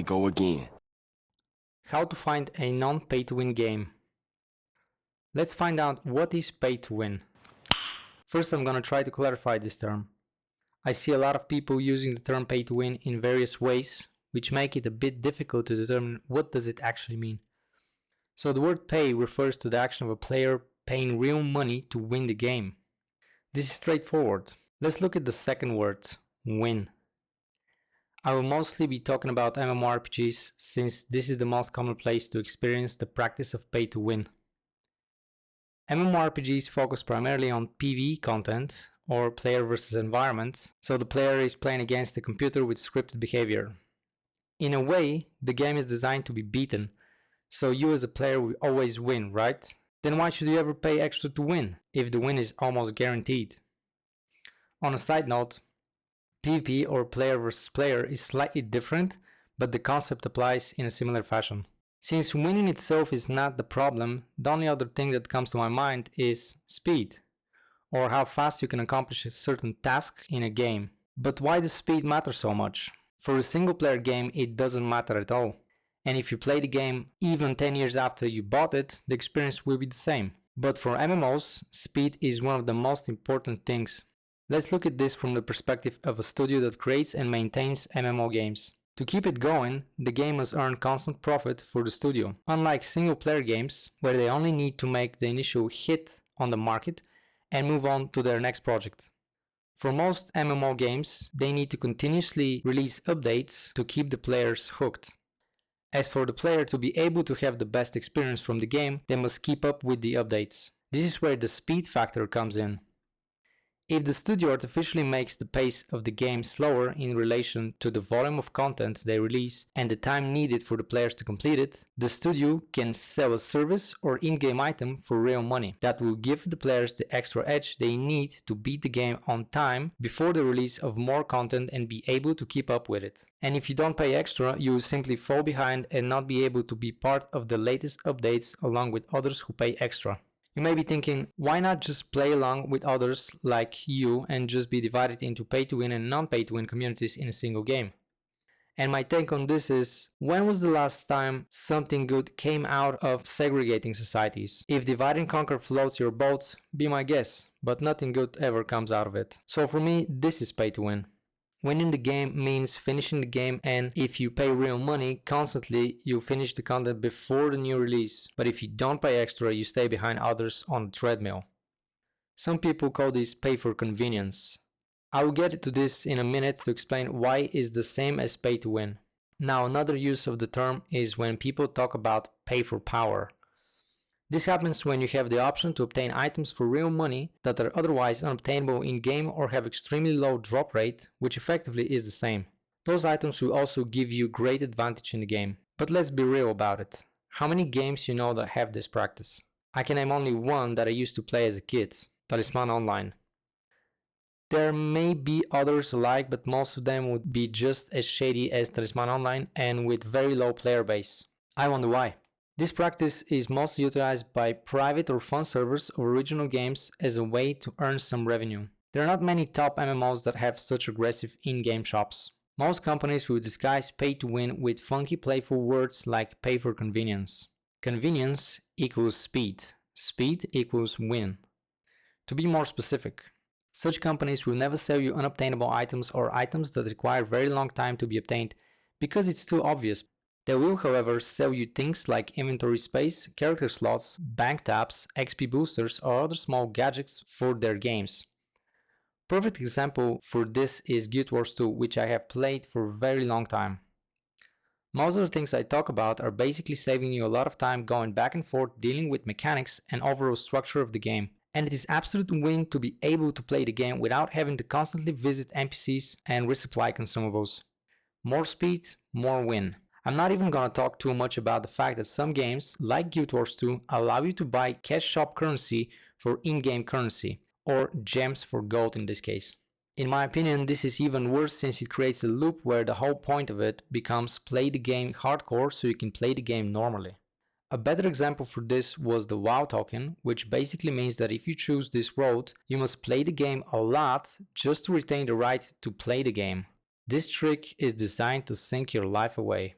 we go again. How to find a non-pay-to-win game. Let's find out what is pay-to-win. First, I'm gonna try to clarify this term. I see a lot of people using the term pay-to-win in various ways, which make it a bit difficult to determine what does it actually mean. So the word pay refers to the action of a player paying real money to win the game. This is straightforward. Let's look at the second word, win. I will mostly be talking about MMORPGs since this is the most common place to experience the practice of pay to win. MMORPGs focus primarily on PvE content or player versus environment, so the player is playing against the computer with scripted behavior. In a way, the game is designed to be beaten, so you as a player will always win, right? Then why should you ever pay extra to win, if the win is almost guaranteed? On a side note, PvP or player versus player is slightly different, but the concept applies in a similar fashion. Since winning itself is not the problem, the only other thing that comes to my mind is speed, or how fast you can accomplish a certain task in a game. But why does speed matter so much? For a single player game, it doesn't matter at all. And if you play the game even 10 years after you bought it, the experience will be the same. But for MMOs, speed is one of the most important things. Let's look at this from the perspective of a studio that creates and maintains MMO games. To keep it going, the game must earn constant profit for the studio. Unlike single player games, where they only need to make the initial hit on the market and move on to their next project. For most MMO games, they need to continuously release updates to keep the players hooked. As for the player to be able to have the best experience from the game, they must keep up with the updates. This is where the speed factor comes in. If the studio artificially makes the pace of the game slower in relation to the volume of content they release and the time needed for the players to complete it, the studio can sell a service or in-game item for real money that will give the players the extra edge they need to beat the game on time before the release of more content and be able to keep up with it. And if you don't pay extra, you will simply fall behind and not be able to be part of the latest updates along with others who pay extra. You may be thinking, why not just play along with others like you and just be divided into pay-to-win and non-pay-to-win communities in a single game? And my take on this is, when was the last time something good came out of segregating societies? If divide and conquer floats your boat, be my guest, but nothing good ever comes out of it. So for me, this is pay-to-win. Winning the game means finishing the game, and if you pay real money constantly, you finish the content before the new release. But if you don't pay extra, you stay behind others on the treadmill. Some people call this pay for convenience. I will get to this in a minute to explain why it's the same as pay to win. Now, another use of the term is when people talk about pay for power. This happens when you have the option to obtain items for real money that are otherwise unobtainable in-game or have extremely low drop rate, which effectively is the same. Those items will also give you great advantage in the game. But let's be real about it. How many games you know that have this practice? I can name only one that I used to play as a kid, Talisman Online. There may be others alike, but most of them would be just as shady as Talisman Online and with very low player base. I wonder why. This practice is mostly utilized by private or fun servers of original games as a way to earn some revenue. There are not many top MMOs that have such aggressive in-game shops. Most companies will disguise pay to win with funky playful words like pay for convenience. Convenience equals speed. Speed equals win. To be more specific, such companies will never sell you unobtainable items or items that require very long time to be obtained because it's too obvious. They will, however, sell you things like inventory space, character slots, bank taps, XP boosters, or other small gadgets for their games. Perfect example for this is Guild Wars 2, which I have played for a very long time. Most of the things I talk about are basically saving you a lot of time going back and forth dealing with mechanics and overall structure of the game. And it is absolute win to be able to play the game without having to constantly visit NPCs and resupply consumables. More speed, more win. I'm not even gonna talk too much about the fact that some games, like Guild Wars 2, allow you to buy cash shop currency for in-game currency, or gems for gold in this case. In my opinion, this is even worse since it creates a loop where the whole point of it becomes play the game hardcore so you can play the game normally. A better example for this was the WoW token, which basically means that if you choose this road, you must play the game a lot just to retain the right to play the game. This trick is designed to sink your life away.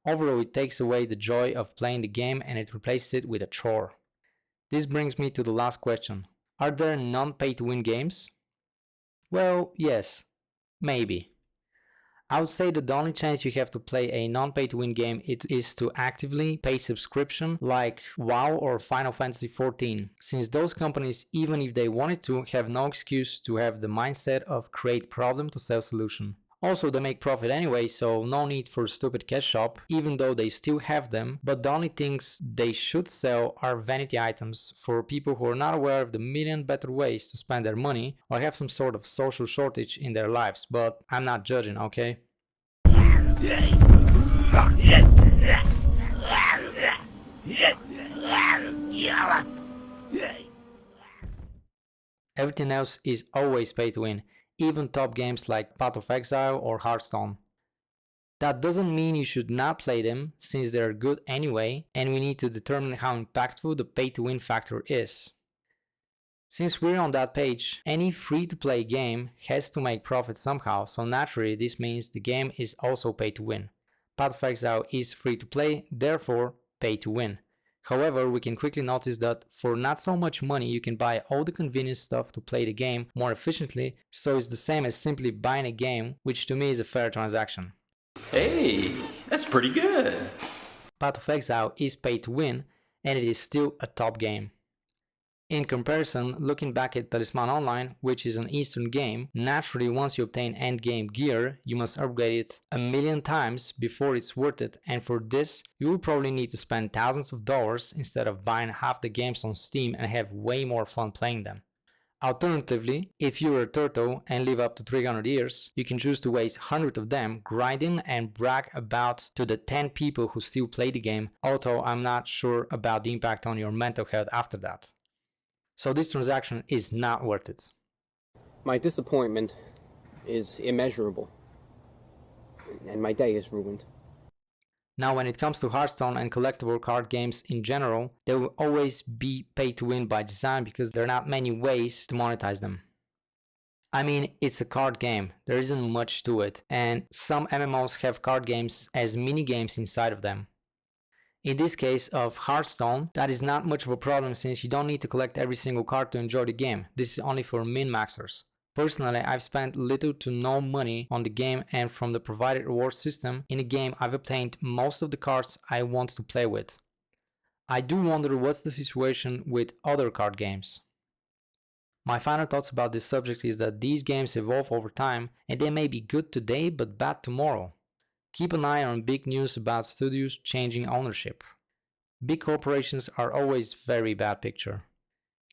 Overall, it takes away the joy of playing the game and it replaces it with a chore. This brings me to the last question. Are there non-pay-to-win games? Well, yes, maybe. I would say that the only chance you have to play a non-pay-to-win game is to actively pay subscription like WoW or Final Fantasy XIV, since those companies, even if they wanted to, have no excuse to have the mindset of create problem to sell solution. Also, they make profit anyway, so no need for stupid cash shop, even though they still have them, but the only things they should sell are vanity items for people who are not aware of the million better ways to spend their money or have some sort of social shortage in their lives, but I'm not judging, okay? Everything else is always pay to win, even top games like Path of Exile or Hearthstone. That doesn't mean you should not play them, since they're good anyway, and we need to determine how impactful the pay to win factor is. Since we're on that page, any free-to-play game has to make profit somehow, so naturally this means the game is also pay to win. Path of Exile is free-to-play, therefore pay to win. However, we can quickly notice that for not so much money you can buy all the convenience stuff to play the game more efficiently, so it's the same as simply buying a game, which to me is a fair transaction. Hey, that's pretty good. Path of Exile is pay to win, and it is still a top game. In comparison, looking back at Talisman Online, which is an Eastern game, naturally once you obtain endgame gear, you must upgrade it a million times before it's worth it, and for this, you will probably need to spend thousands of dollars instead of buying half the games on Steam and have way more fun playing them. Alternatively, if you're a turtle and live up to 300 years, you can choose to waste 100 of them grinding and brag about to the 10 people who still play the game, although I'm not sure about the impact on your mental health after that. So this transaction is not worth it. My disappointment is immeasurable, and my day is ruined. Now when it comes to Hearthstone and collectible card games in general, they will always be pay to win by design because there are not many ways to monetize them. I mean, it's a card game, there isn't much to it, and some MMOs have card games as mini games inside of them. In this case of Hearthstone, that is not much of a problem since you don't need to collect every single card to enjoy the game. This is only for min-maxers. Personally, I've spent little to no money on the game, and from the provided reward system in the game I've obtained most of the cards I want to play with. I do wonder what's the situation with other card games. My final thoughts about this subject is that these games evolve over time and they may be good today but bad tomorrow. Keep an eye on big news about studios changing ownership. Big corporations are always very bad picture.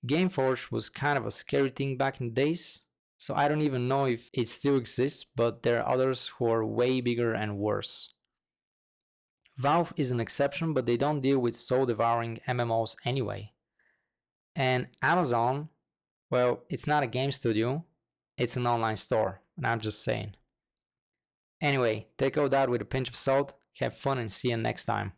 Gameforge was kind of a scary thing back in the days, so I don't even know if it still exists, but there are others who are way bigger and worse. Valve is an exception, but they don't deal with soul-devouring MMOs anyway. And Amazon, well, it's not a game studio, it's an online store, and I'm just saying. Anyway, take all that with a pinch of salt, have fun and see you next time.